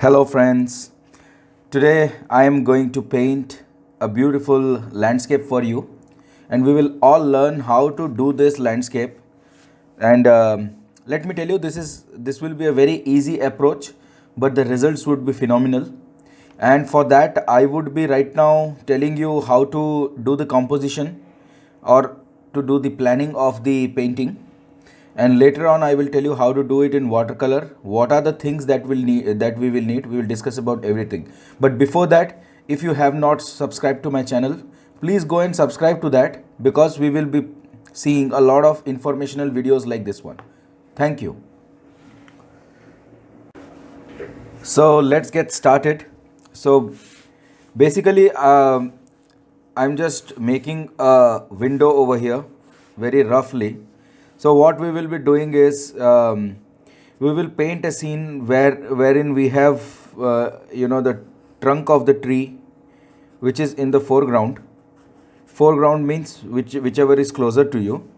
Hello friends, today I am going to paint a beautiful landscape for you and we will all learn how to do this landscape and let me tell you this will be a very easy approach but the results would be phenomenal and for that I would be right now telling you how to do the composition or to do the planning of the painting and later on I will tell you how to do it in watercolor, what are the things that we will need. We will discuss about everything, but before that, if you have not subscribed to my channel, please go and subscribe to that because we will be seeing a lot of informational videos like this one. Thank you. So let's get started. So basically I'm just making a window over here very roughly. So what we will be doing is we will paint a scene wherein we have the trunk of the tree which is in the foreground. Foreground means whichever is closer to you.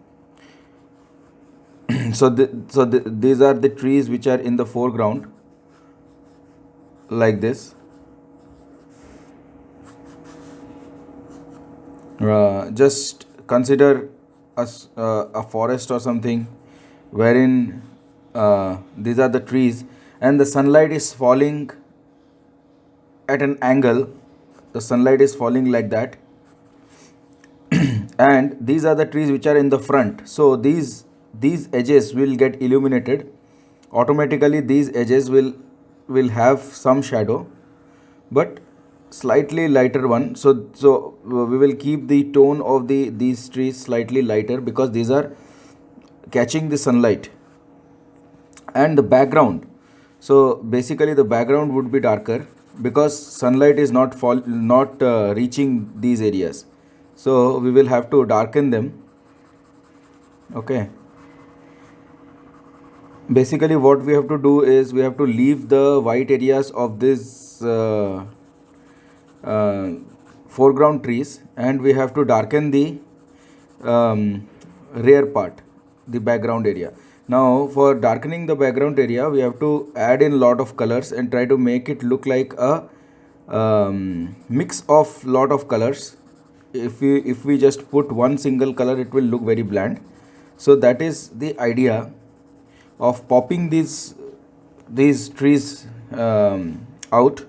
These are the trees which are in the foreground like this. Just consider a forest or something wherein these are the trees and the sunlight is falling at an angle. The sunlight is falling like that and these are the trees which are in the front. So these edges will get illuminated automatically. These edges will have some shadow but slightly lighter one. So we will keep the tone of these trees slightly lighter because these are catching the sunlight. And the background, so basically the background would be darker because sunlight is not reaching these areas, so we will have to darken them. Okay, basically what we have to do is we have to leave the white areas of this foreground trees and we have to darken the rear part, the background area. Now for darkening the background area we have to add in lot of colors and try to make it look like a mix of lot of colors. If we just put one single color it will look very bland. So that is the idea of popping these trees out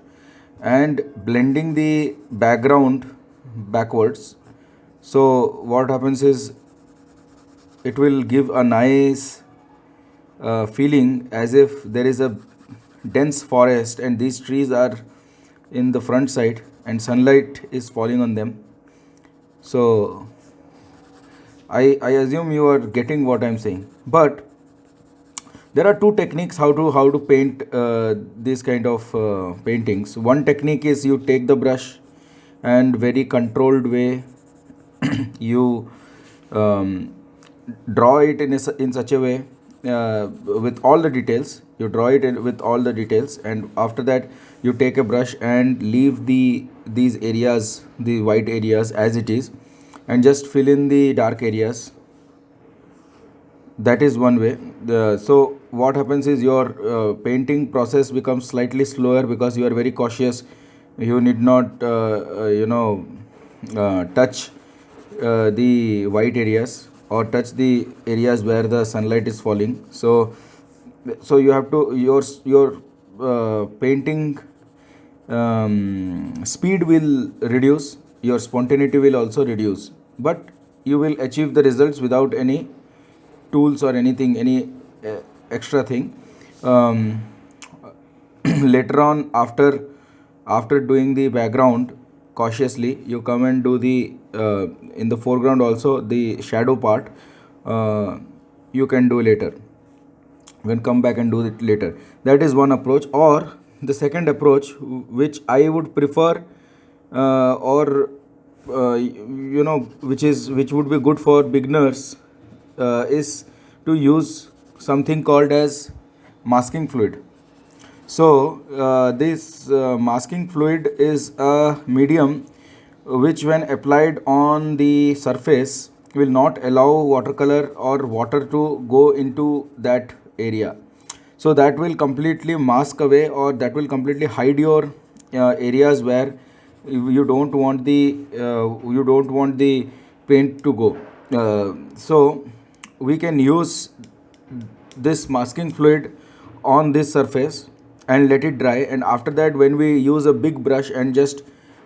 and blending the background backwards. So what happens is it will give a nice feeling as if there is a dense forest and these trees are in the front side and sunlight is falling on them. So I assume you are getting what I'm saying, but there are two techniques how to paint these kind of paintings. One technique is you take the brush and very controlled way you draw it in such a way with all the details. You draw it with all the details and after that you take a brush and leave these areas, the white areas as it is, and just fill in the dark areas. That is one way. So what happens is your painting process becomes slightly slower because you are very cautious. You need not touch the white areas or touch the areas where the sunlight is falling. So you have to your painting speed will reduce, your spontaneity will also reduce, but you will achieve the results without any tools or anything, any extra thing. Later on, after doing the background cautiously, you come and do the in the foreground also the shadow part. You can do later, when come back and do it later. That is one approach. Or the second approach which I would prefer, or which would be good for beginners, is to use something called as masking fluid. So this masking fluid is a medium which when applied on the surface will not allow watercolor or water to go into that area. So that will completely mask away, or that will completely hide your areas where you don't want the paint to go. So we can use this masking fluid on this surface and let it dry, and after that when we use a big brush and just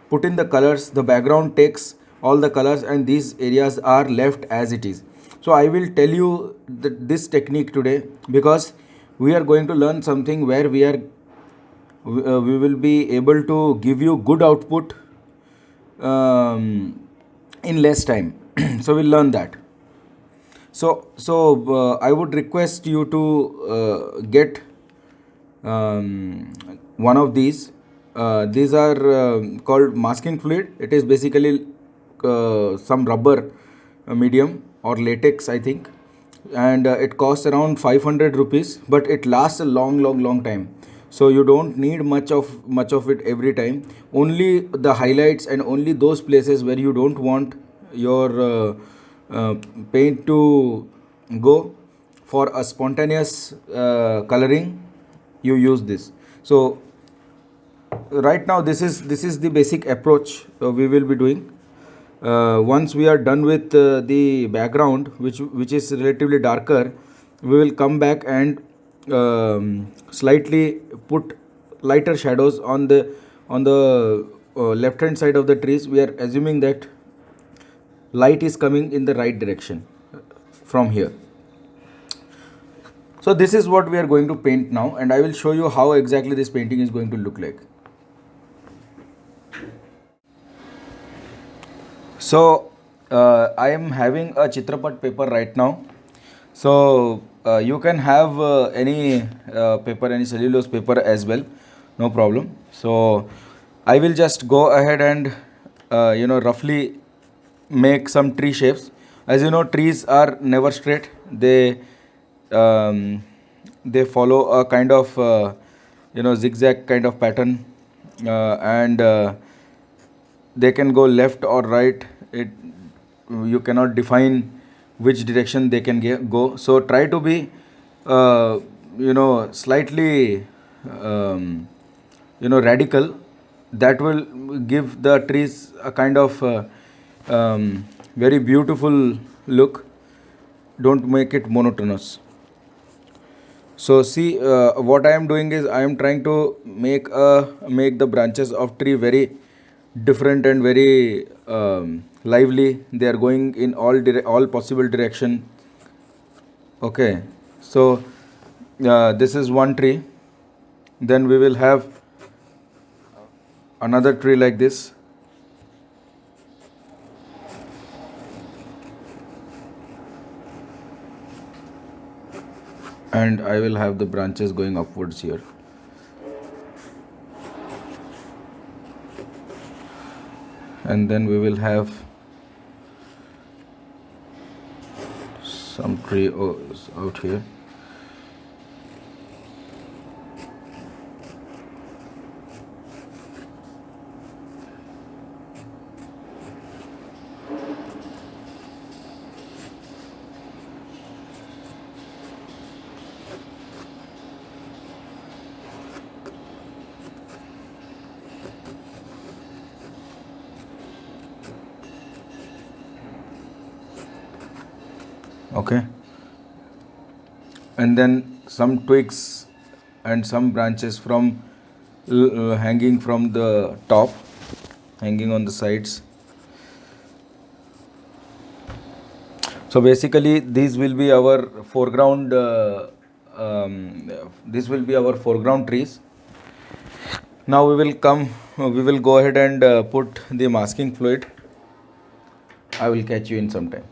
put in the colors, the background takes all the colors and these areas are left as it is. So I will tell you this technique today, because we are going to learn something where we will be able to give you good output in less time. So we'll learn that. So I would request you to get one of these. These are called masking fluid. It is basically some rubber medium or latex, I think, and it costs around 500 rupees, but it lasts a long time. So you don't need much of it every time. Only the highlights and only those places where you don't want your uh, paint to go for a spontaneous coloring, you use this. So right now this is the basic approach we will be doing. Once we are done with the background, which is relatively darker, we will come back and slightly put lighter shadows on the left hand side of the trees. We are assuming that light is coming in the right direction from here. So this is what we are going to paint now, and I will show you how exactly this painting is going to look like. So I am having a Chitrapat paper right now. So you can have any paper, any cellulose paper as well, no problem. So I will just go ahead and roughly make some tree shapes. As you know, trees are never straight. They follow a kind of zigzag kind of pattern, and they can go left or right. You cannot define which direction they can go. So try to be slightly radical. That will give the trees a kind of very beautiful look. Don't make it monotonous. So see, what I am doing is I am trying to make the branches of tree very different and very lively. They are going in all possible direction. Okay, so this is one tree. Then we will have another tree like this. And I will have the branches going upwards here. And then we will have some tree out here. Okay, and then some twigs and some branches from hanging from the top, hanging on the sides. So basically these will be our foreground this will be our foreground trees. Now we will go ahead and put the masking fluid. I will catch you in some time.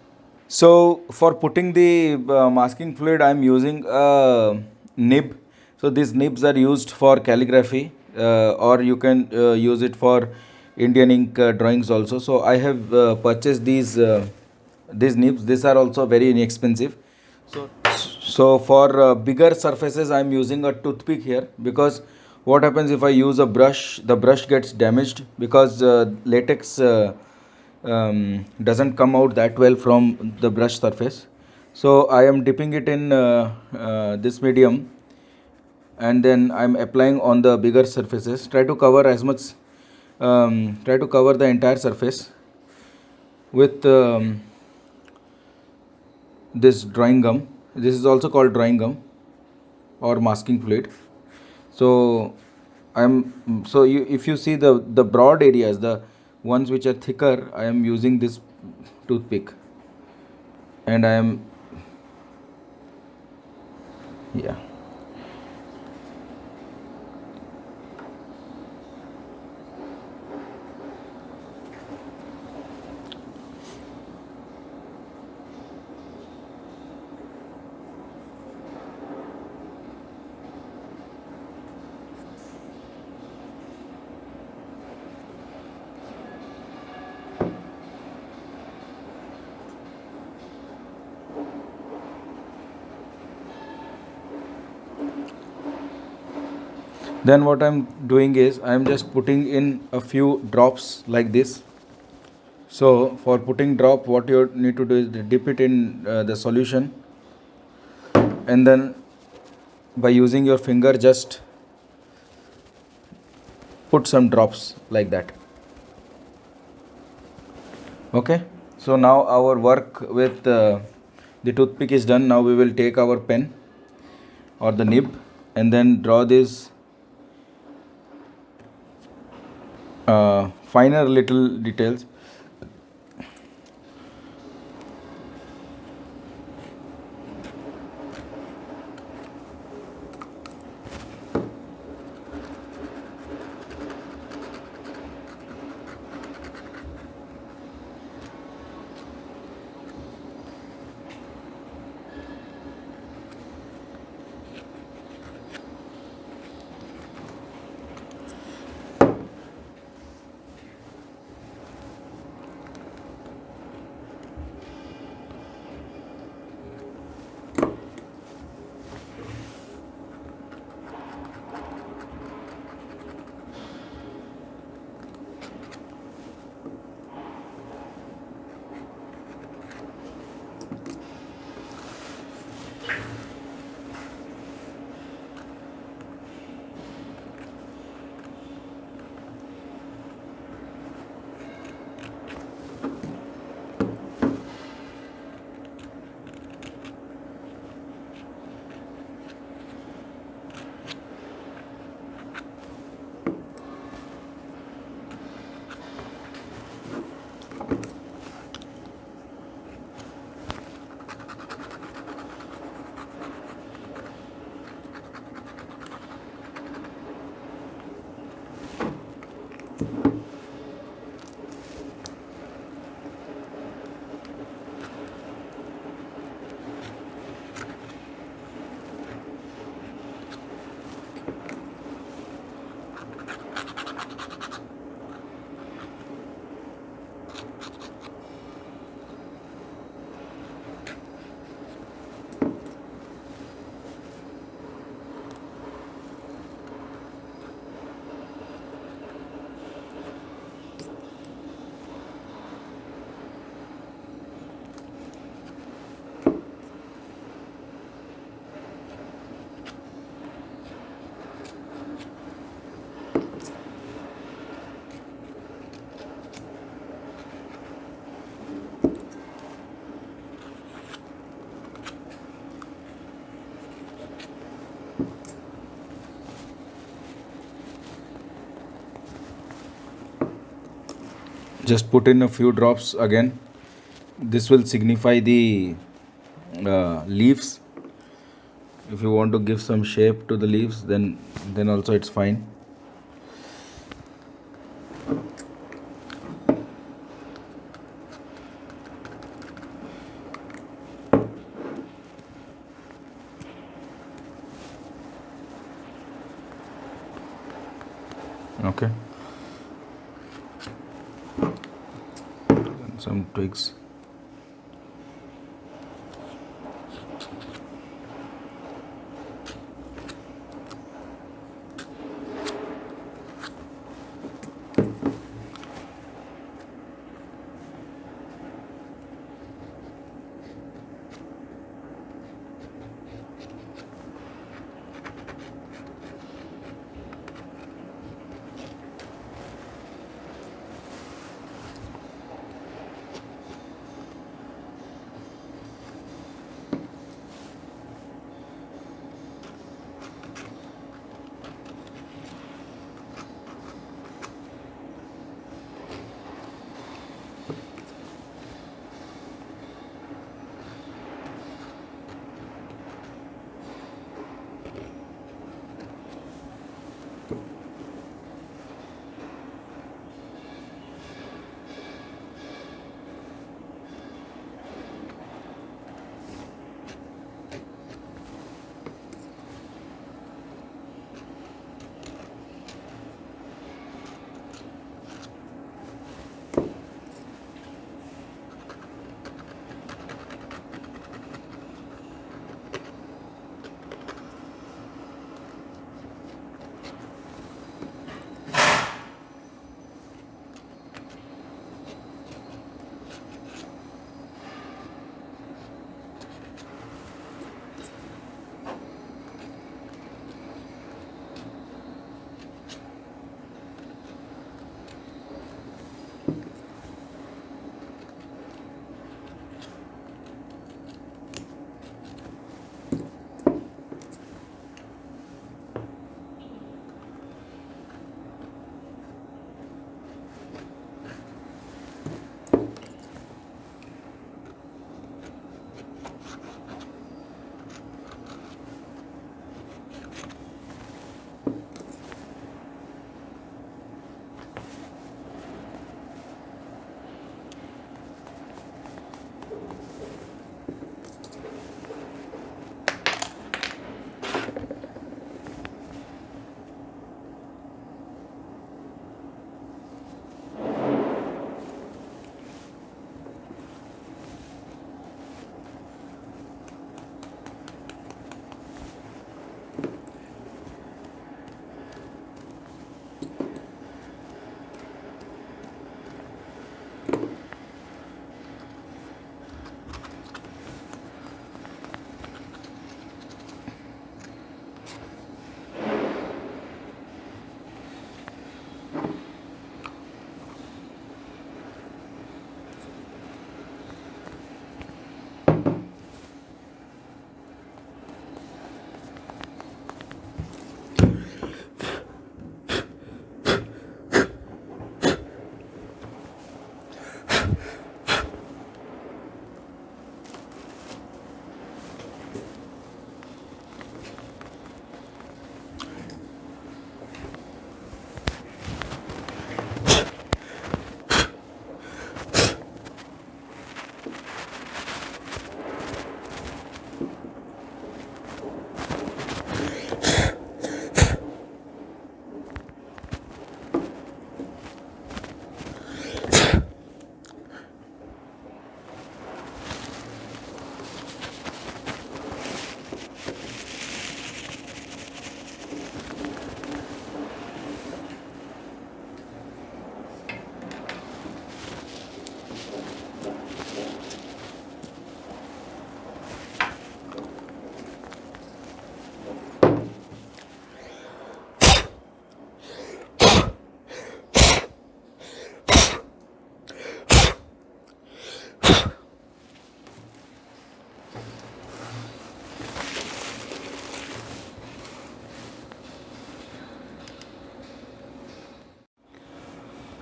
So for putting the masking fluid, I am using a nib. So these nibs are used for calligraphy, or you can use it for Indian ink drawings also. So I have purchased these nibs. These are also very inexpensive. So for bigger surfaces, I am using a toothpick here, because what happens if I use a brush? The brush gets damaged because latex doesn't come out that well from the brush surface. So I am dipping it in this medium and then I'm applying on the bigger surfaces. Try to cover as much, try to cover the entire surface with this drawing gum. This is also called drawing gum or masking fluid. So if you see the broad areas, the ones which are thicker, I am using this toothpick, and I am, yeah. Then what I'm doing is I'm just putting in a few drops like this. So for putting drop, what you need to do is dip it in the solution, and then by using your finger just put some drops like that. Okay, so now our work with the toothpick is done. Now we will take our pen or the nib and then draw these finer little details. Just put in a few drops again. This will signify the leaves. If you want to give some shape to the leaves, then also it's fine. Okay, and some twigs.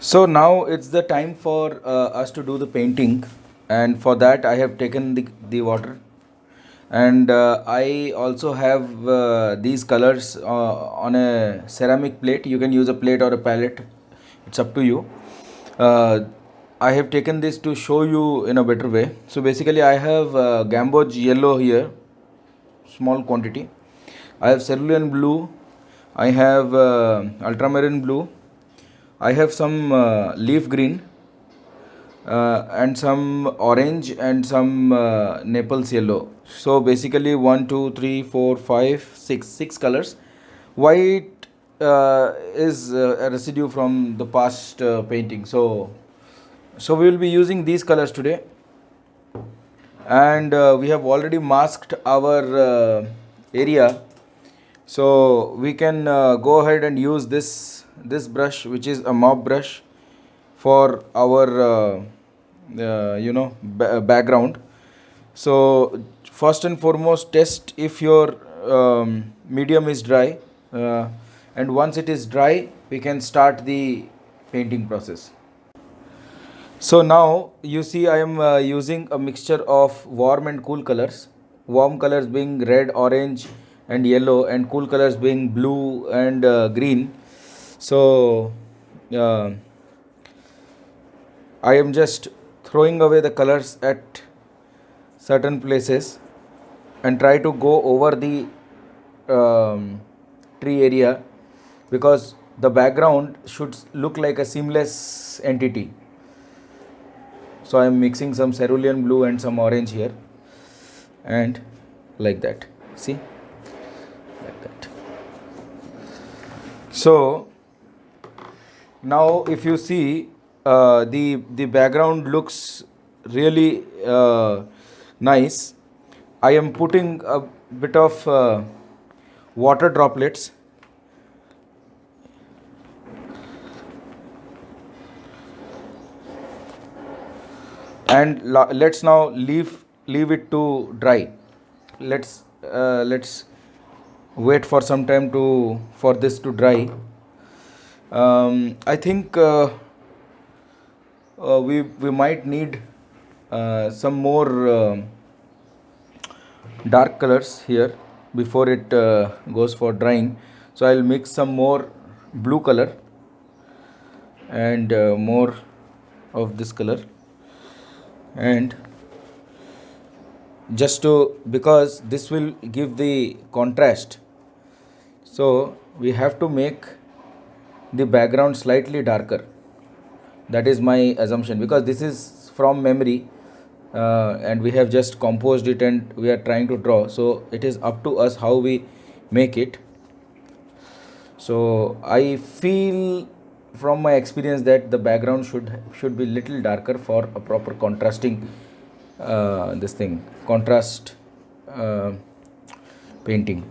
So now it's the time for us to do the painting, and for that I have taken the water, and I also have these colors on a ceramic plate. You can use a plate or a palette, it's up to you. uh, I have taken this to show you in a better way. So basically I have Gamboge yellow here, small quantity. I have cerulean blue, I have ultramarine blue, I have some leaf green, and some orange and some Naples yellow. So basically 1, 2, 3, 4, 5, 6 colors. White is a residue from the past painting. So we will be using these colors today, and we have already masked our area. So we can go ahead and use this brush, which is a mop brush, for our background. So first and foremost, test if your medium is dry, uh, and once it is dry we can start the painting process. So now you see I am using a mixture of warm and cool colors. Warm colors being red, orange, and yellow, and cool colors being blue and green. So uh, I am just throwing away the colors at certain places and try to go over the tree area, because the background should look like a seamless entity. So I am mixing some cerulean blue and some orange here, and like that, see, like that. So now if you see, the background looks really nice. I am putting a bit of water droplets, and let's now leave it to dry. Let's wait for some time to for this to dry. I think we might need some more dark colors here before it goes for drying. So I'll mix some more blue color and more of this color, and just to, because this will give the contrast, so we have to make the background slightly darker. That is my assumption, because this is from memory, and we have just composed it and we are trying to draw. So it is up to us how we make it. So I feel from my experience that the background should be little darker for a proper contrasting this thing contrast painting.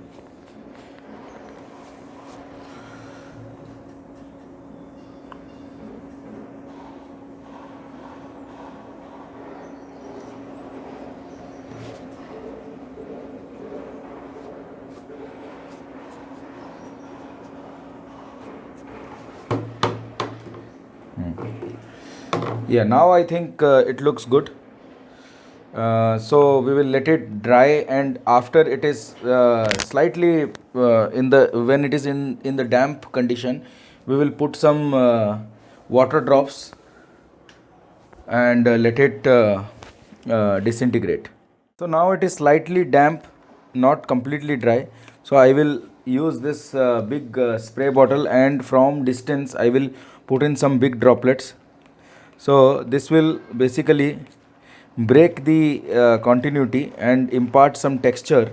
Yeah, now I think it looks good. So we will let it dry, and after it is slightly in the when it is in the damp condition, we will put some water drops and let it disintegrate. So now it is slightly damp, not completely dry. So I will use this big spray bottle, and from distance I will put in some big droplets. So this will basically break the continuity and impart some texture.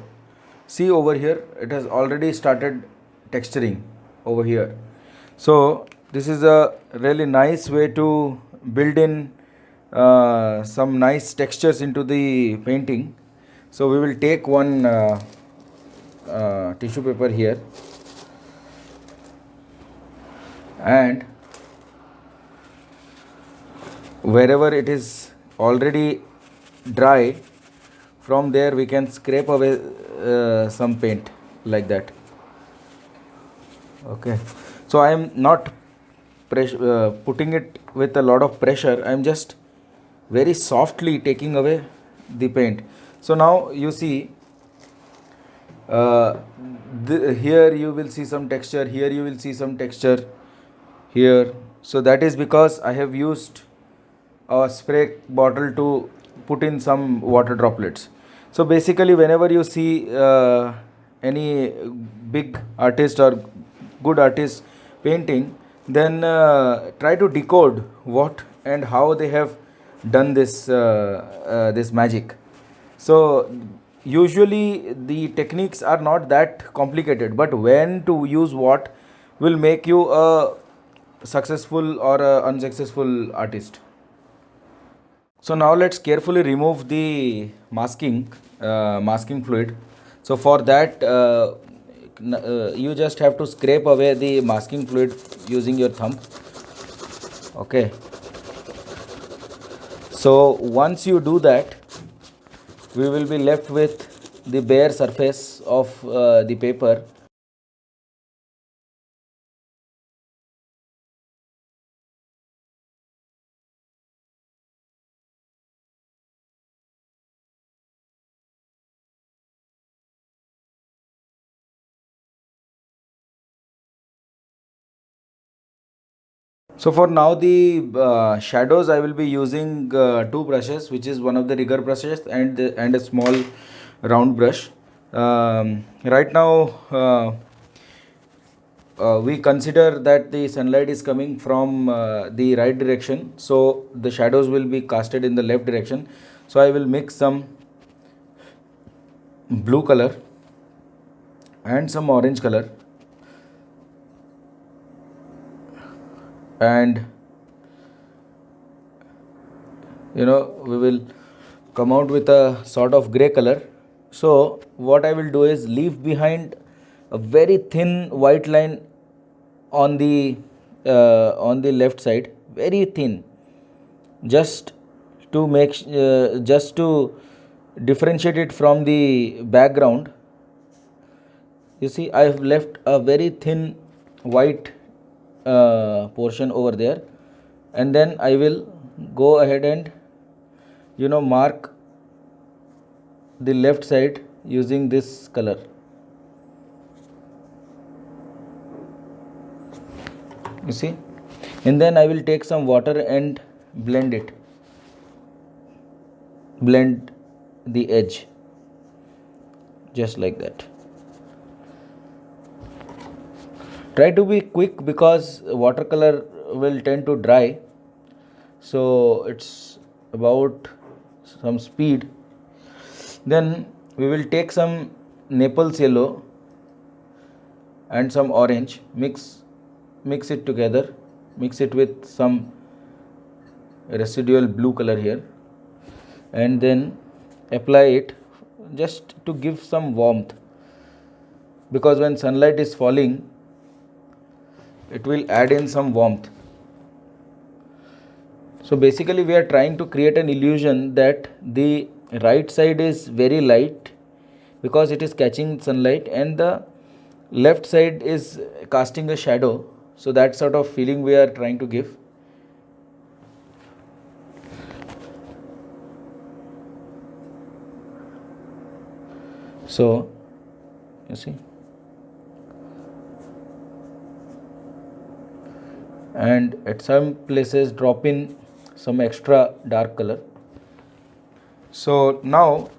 See over here, it has already started texturing over here. So this is a really nice way to build in some nice textures into the painting. So we will take one tissue paper here, and wherever it is already dry, from there we can scrape away some paint like that. Okay, so I am not putting it with a lot of pressure, I am just very softly taking away the paint. So now you see, uh, here you will see some texture, here you will see some texture here. So that is because I have used a spray bottle to put in some water droplets. So basically, whenever you see any big artist or good artist painting, then try to decode what and how they have done this magic. So usually the techniques are not that complicated, but when to use what will make you a successful or a unsuccessful artist. So now let's carefully remove the masking fluid. So for that, you just have to scrape away the masking fluid using your thumb. Okay. So once you do that, we will be left with the bare surface of the paper. So for now the shadows, I will be using two brushes, which is one of the rigger brushes and a small round brush. Right now we consider that the sunlight is coming from the right direction, so the shadows will be casted in the left direction. So I will mix some blue color and some orange color, and we will come out with a sort of gray color. So what I will do is leave behind a very thin white line on the left side, very thin, just to just to differentiate it from the background. You see, I have left a very thin white portion over there, and then I will go ahead and mark the left side using this color. You see, and then I will take some water and blend the edge, just like that. Try to be quick because watercolor will tend to dry, so it's about some speed. Then we will take some Naples yellow and some orange, mix it together, mix it with some residual blue color here, and then apply it just to give some warmth, because when sunlight is falling, it will add in some warmth. So basically we are trying to create an illusion that the right side is very light because it is catching sunlight, and the left side is casting a shadow. So that sort of feeling we are trying to give. So you see, and at some places drop in some extra dark color. So now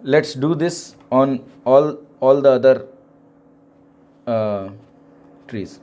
let's do this on all the other trees.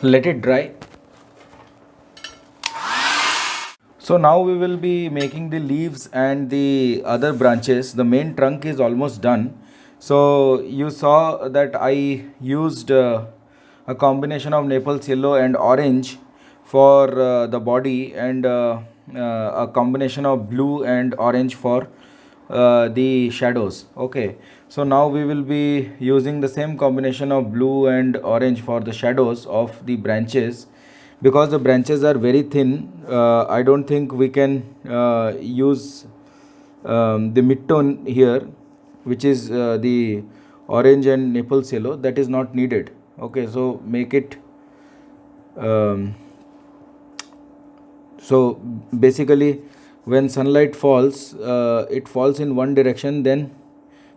let it dry. So now we will be making the leaves and the other branches. The main trunk is almost done. So you saw that I used a combination of Naples yellow and orange for the body, and a combination of blue and orange for the shadows. Okay, so now we will be using the same combination of blue and orange for the shadows of the branches. Because the branches are very thin, I don't think we can use the mid-tone here, which is the orange and Naples yellow. That is not needed. Okay, so make it um, so basically when sunlight falls, it falls in one direction. Then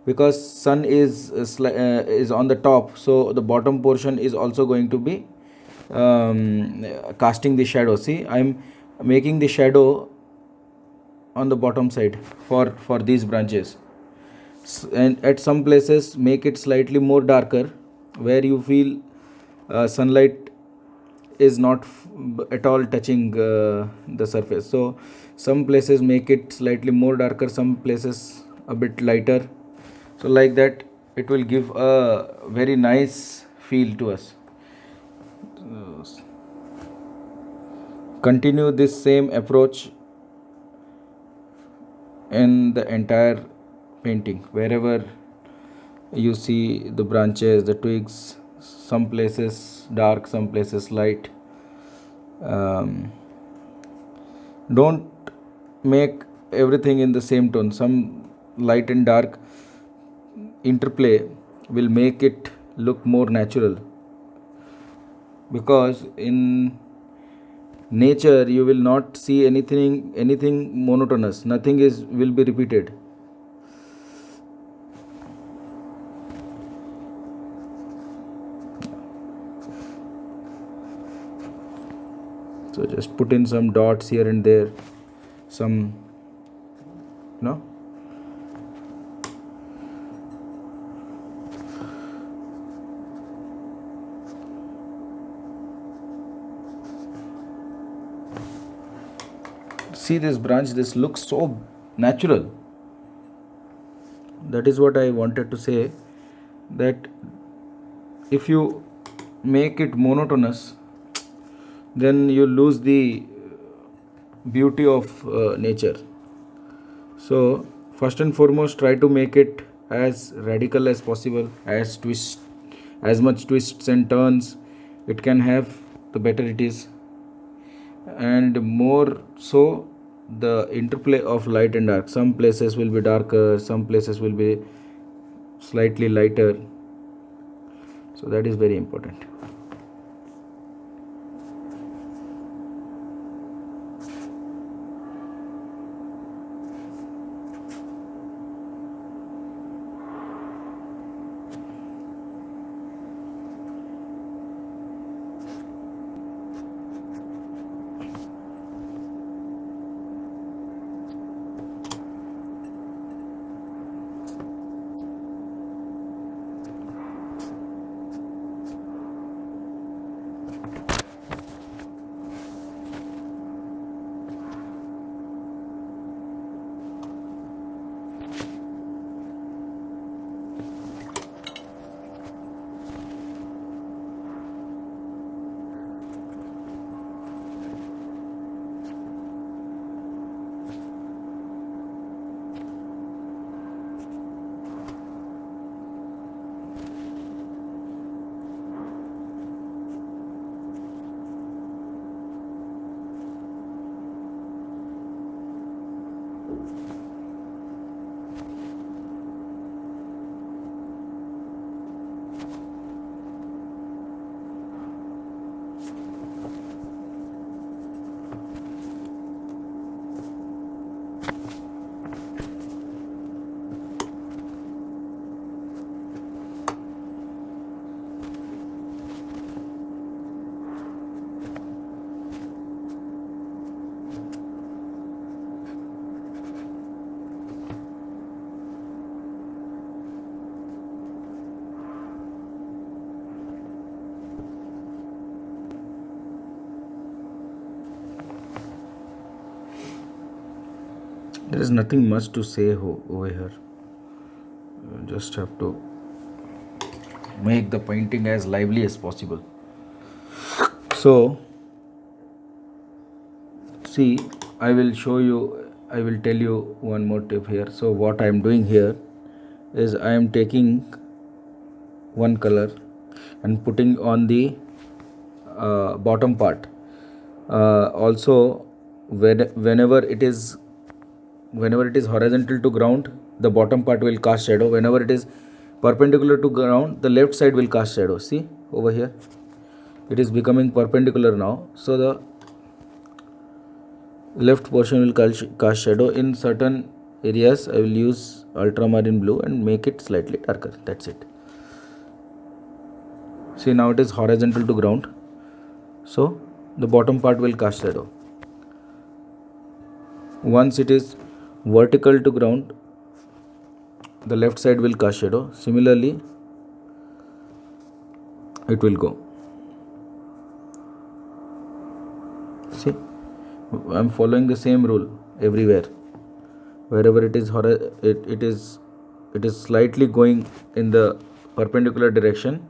because sun is on the top, so the bottom portion is also going to be casting the shadow. See, I'm making the shadow on the bottom side for these branches. And at some places make it slightly more darker, where you feel sunlight is not at all touching the surface. So some places make it slightly more darker, some places a bit lighter. So like that it will give a very nice feel to us. Continue this same approach in the entire painting. Wherever you see the branches, the twigs, some places dark, some places light. um, don't make everything in the same tone. Some light and dark interplay will make it look more natural, because in nature you will not see anything monotonous. Nothing is will be repeated. So just put in some dots here and there, some, you know. See this branch, this looks so natural. That is what I wanted to say, that if you make it monotonous, then you lose the beauty of nature. So first and foremost, try to make it as radical as possible, as much twists and turns it can have, the better it is. And more so, the interplay of light and dark. Some places will be darker, some places will be slightly lighter. So that is very important. There is nothing much to say over here. You just have to make the painting as lively as possible. So see, I will show you, I will tell you one more tip here. So what I am doing here is I am taking one color and putting on the bottom part. Also, whenever it is horizontal to ground, the bottom part will cast shadow. Whenever it is perpendicular to ground, the left side will cast shadow. See over here, it is becoming perpendicular now, so the left portion will cast shadow. In certain areas I will use ultramarine blue and make it slightly darker. That's it. See, now it is horizontal to ground, so the bottom part will cast shadow. Once it is vertical to ground, the left side will cast shadow. Similarly it will go. See, I am following the same rule everywhere. Wherever it is it is slightly going in the perpendicular direction,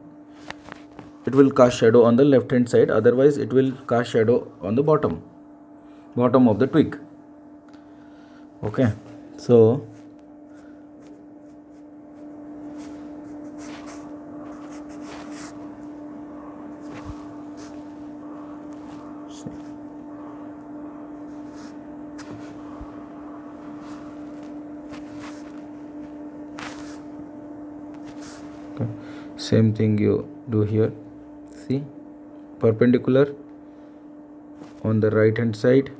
it will cast shadow on the left hand side. Otherwise it will cast shadow on the bottom of the twig. Okay, so same thing you do here. See, perpendicular on the right hand side,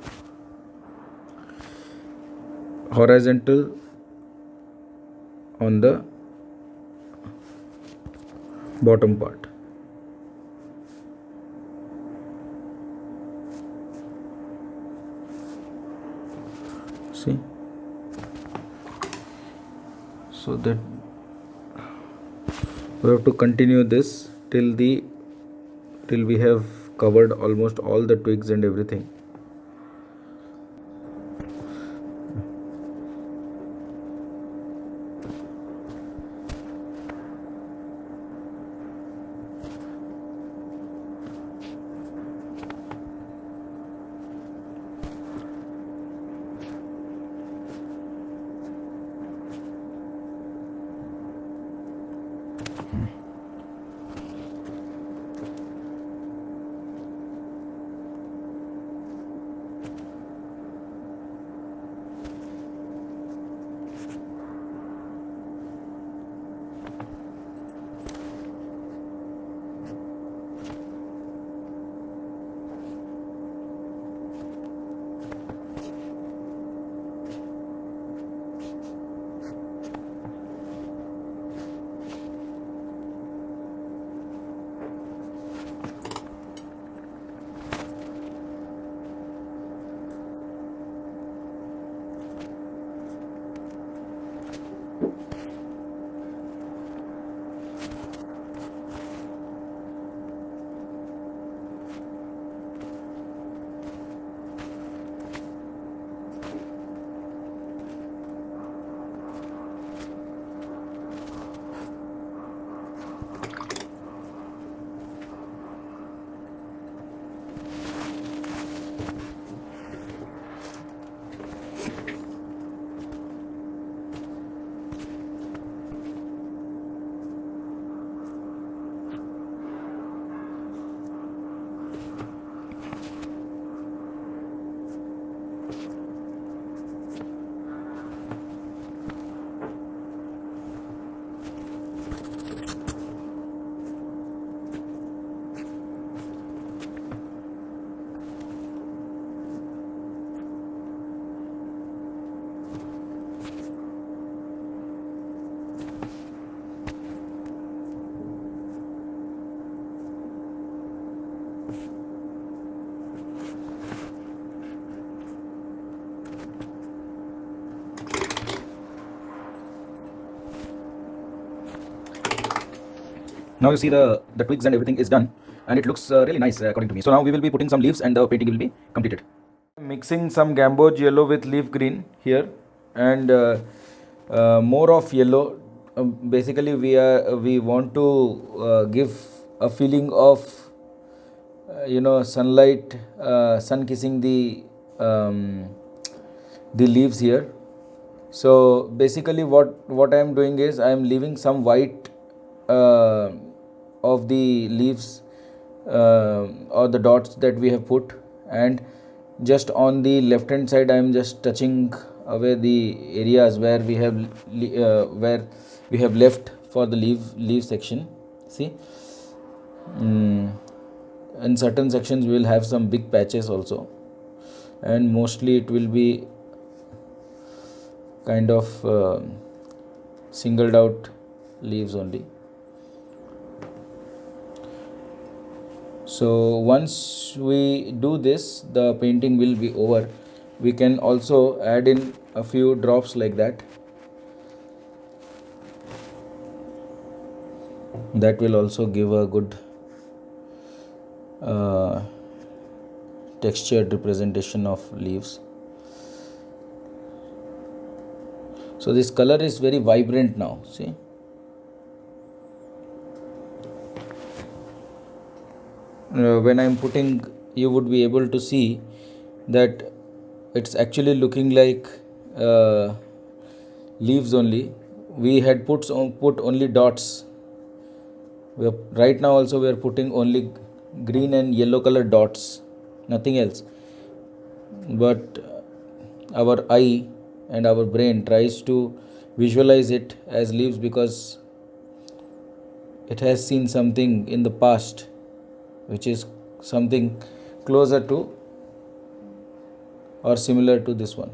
horizontal on the bottom part. See, so that we have to continue this till we have covered almost all the twigs and everything. Now you see the twigs and everything is done, and it looks really nice according to me. So now we will be putting some leaves and the painting will be completed. Mixing some gamboge yellow with leaf green here. and more of yellow. Basically, we want to give a feeling of sunlight, sun kissing the leaves here. So basically what I am doing is I am leaving some white uh, of the leaves, or the dots that we have put, and just on the left hand side I am just touching away the areas where where we have left for the leaf section. See, mm, in certain sections we will have some big patches also, and mostly it will be kind of singled out leaves only. So once we do this, the painting will be over. We can also add in a few drops like that. That will also give a good uh, textured representation of leaves. So this color is very vibrant now. See, when I am putting, you would be able to see that it's actually looking like leaves only. We had put only dots. Right now also we are putting only green and yellow color dots, nothing else. But our eye and our brain tries to visualize it as leaves because it has seen something in the past which is something closer to or similar to this one.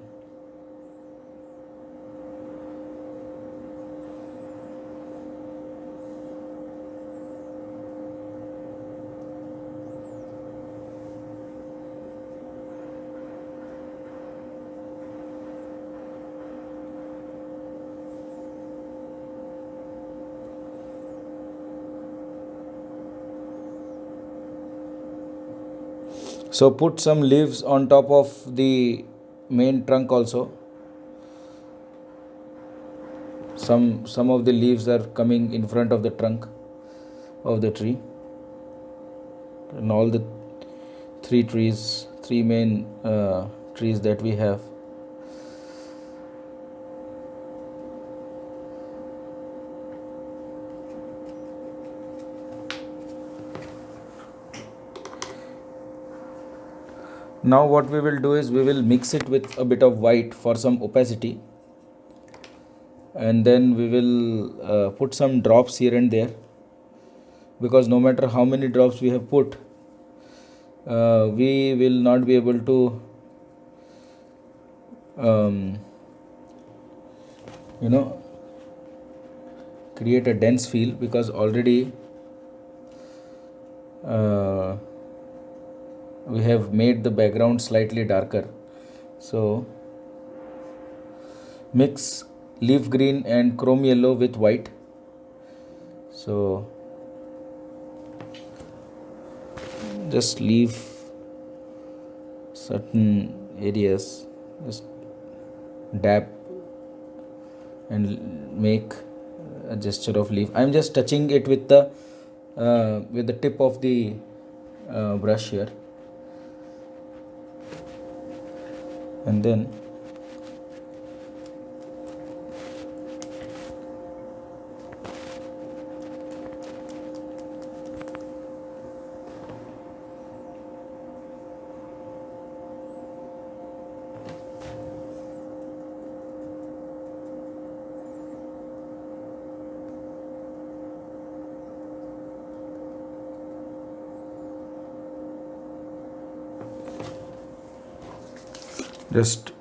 So put some leaves on top of the main trunk also. Some of the leaves are coming in front of the trunk of the tree, and all the three main trees that we have. Now what we will do is we will mix it with a bit of white for some opacity, and then we will put some drops here and there, because no matter how many drops we have put, we will not be able to um, create a dense feel, because already we have made the background slightly darker. So mix leaf green and chrome yellow with white. So just leave certain areas, just dab and make a gesture of leaf. I am just touching it with the tip of the brush here, and then just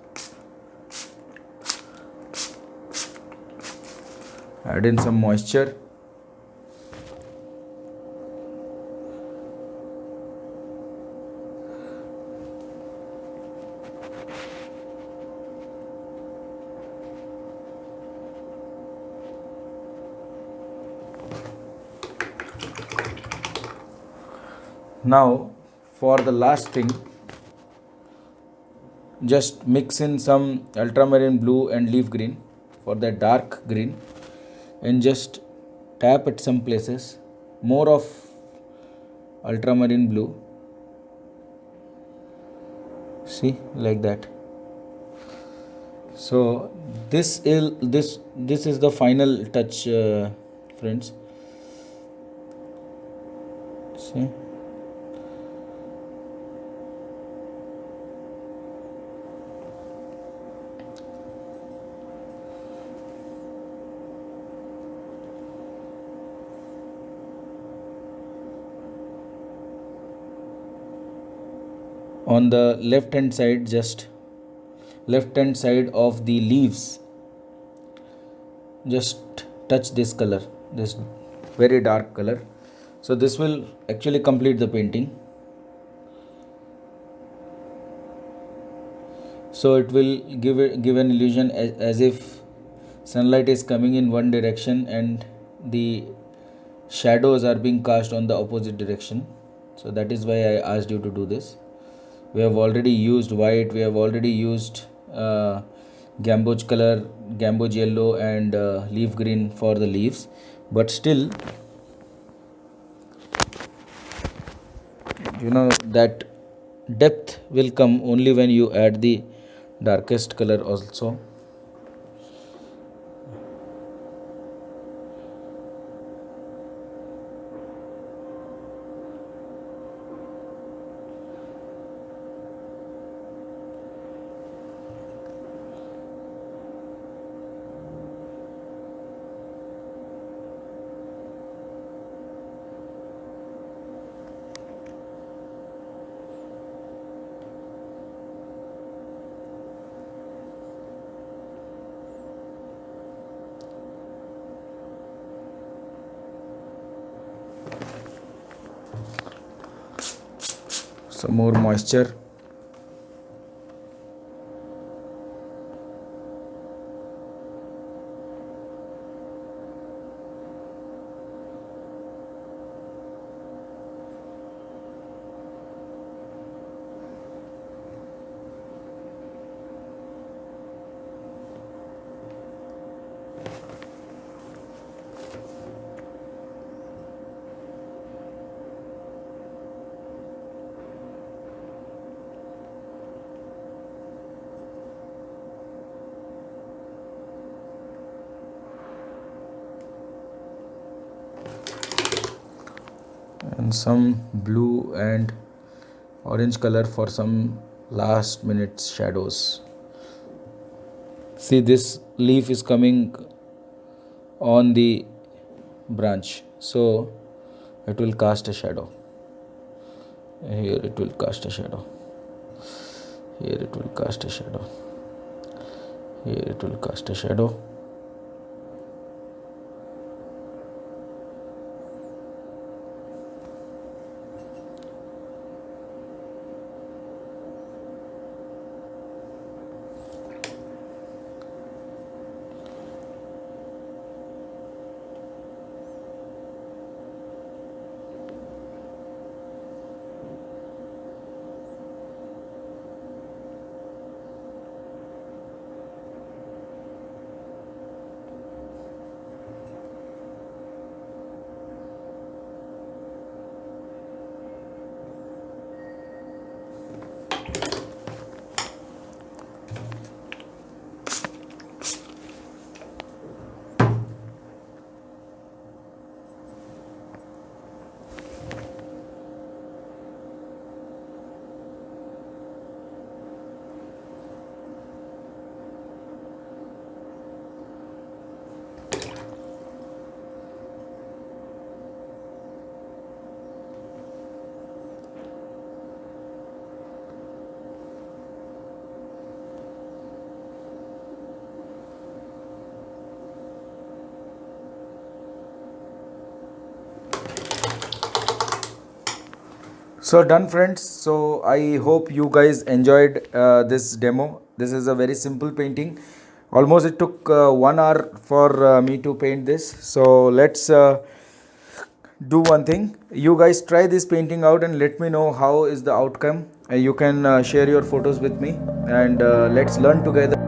add in some moisture. Now for the last thing, just mix in some ultramarine blue and leaf green for the dark green, and just tap at some places more of ultramarine blue. See, like that. So this is the final touch, friends. See, on the left hand side, just left hand side of the leaves, just touch this color, this very dark color. So this will actually complete the painting. So it will give an illusion as if sunlight is coming in one direction and the shadows are being cast on the opposite direction. So that is why I asked you to do this. We have already used white, we have already used gamboge color, gamboge yellow and leaf green for the leaves, but still, you know that depth will come only when you add the darkest color also. Some more moisture. And some blue and orange color for some last minute shadows. See, this leaf is coming on the branch, so it will cast a shadow. Here it will cast a shadow. Here it will cast a shadow. Here it will cast a shadow. So done, friends. So I hope you guys enjoyed this demo. This is a very simple painting. Almost it took 1 hour for me to paint this. So let's do one thing. You guys try this painting out and let me know how is the outcome. You can share your photos with me, and let's learn together.